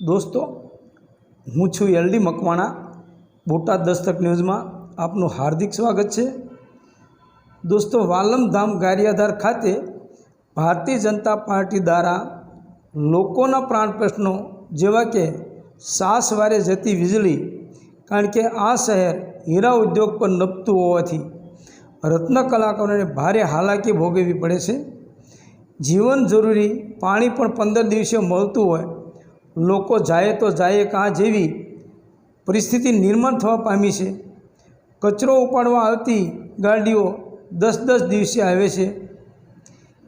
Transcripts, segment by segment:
दोस्तों हूँ छूँ LD Makwana Botad Dastak news में आपनु हार्दिक स्वागत है। दोस्तों वालमधाम गारियाधार खाते भारतीय जनता पार्टी द्वारा लोकोना प्राण प्रश्नों जेवा के सासवारे जती वीजળી कारण के आ शहर हीरा उद्योग पर नपतुं होवाथी रत्न कलाकारों भारे हालाकी भोगवी पड़े छे। जीवन जरूरी पाणी पण 15 दिवसे मळतुं होय लोको जाए तो जाए कहाँ जेवी परिस्थिति निर्माण थवा पामी छे। कचरो उपाड़वा आवती गाड़ीओ 10-10 दिवसे आवे छे।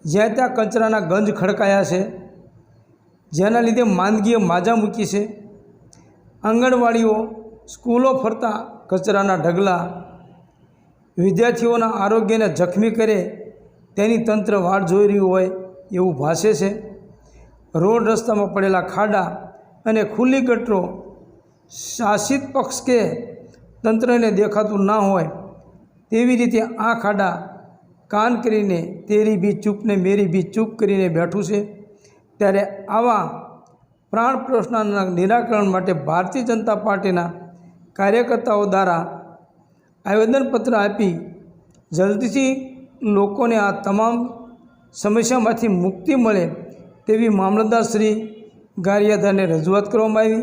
ज्यां त्यां कचराना गंज खड़काया छे जेना लीधे मांदगीए माजा मूकी छे। आंगणवाड़ीओ स्कूलों फरता कचराना ढगला विद्यार्थीओना आरोग्यने जखमी करे तेनी तंत्र वाट जोई रह्युं होय एवुं भासे छे। रोड रस्ता में पड़ेला खाड़ा अने खुली गटरो शासित पक्ष के तंत्र ने देखातुं ना होय तेवी रीते आ खाड़ा कान करीने तेरी भी चूप ने मेरी भी चूप करीने बैठुं छे। त्यारे आवा प्राण प्रश्नोना निराकरण माटे भारतीय जनता पार्टीना कार्यकर्ताओं द्वारा आवेदनपत्र आपी जल्दीथी लोकोने आ तमाम समस्यामांथी मुक्ति मळे तेवी मामलतदार श्री गारियाधार ने रजूआत करवामां आवी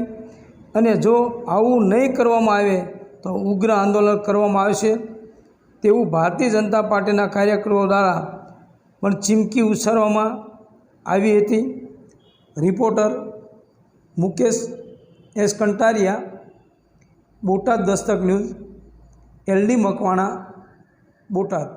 अने जो आवुं नहीं करवामां आवे तो उग्र आंदोलन करवामां आवशे तेवुं भारतीय जनता पार्टीना कार्यकर्ताओं द्वारा पण चीमकी उच्चारवामां आवी हती। Reporter Mukesh S कंटारिया, Botad Dastak news, LD Makwana, Botad.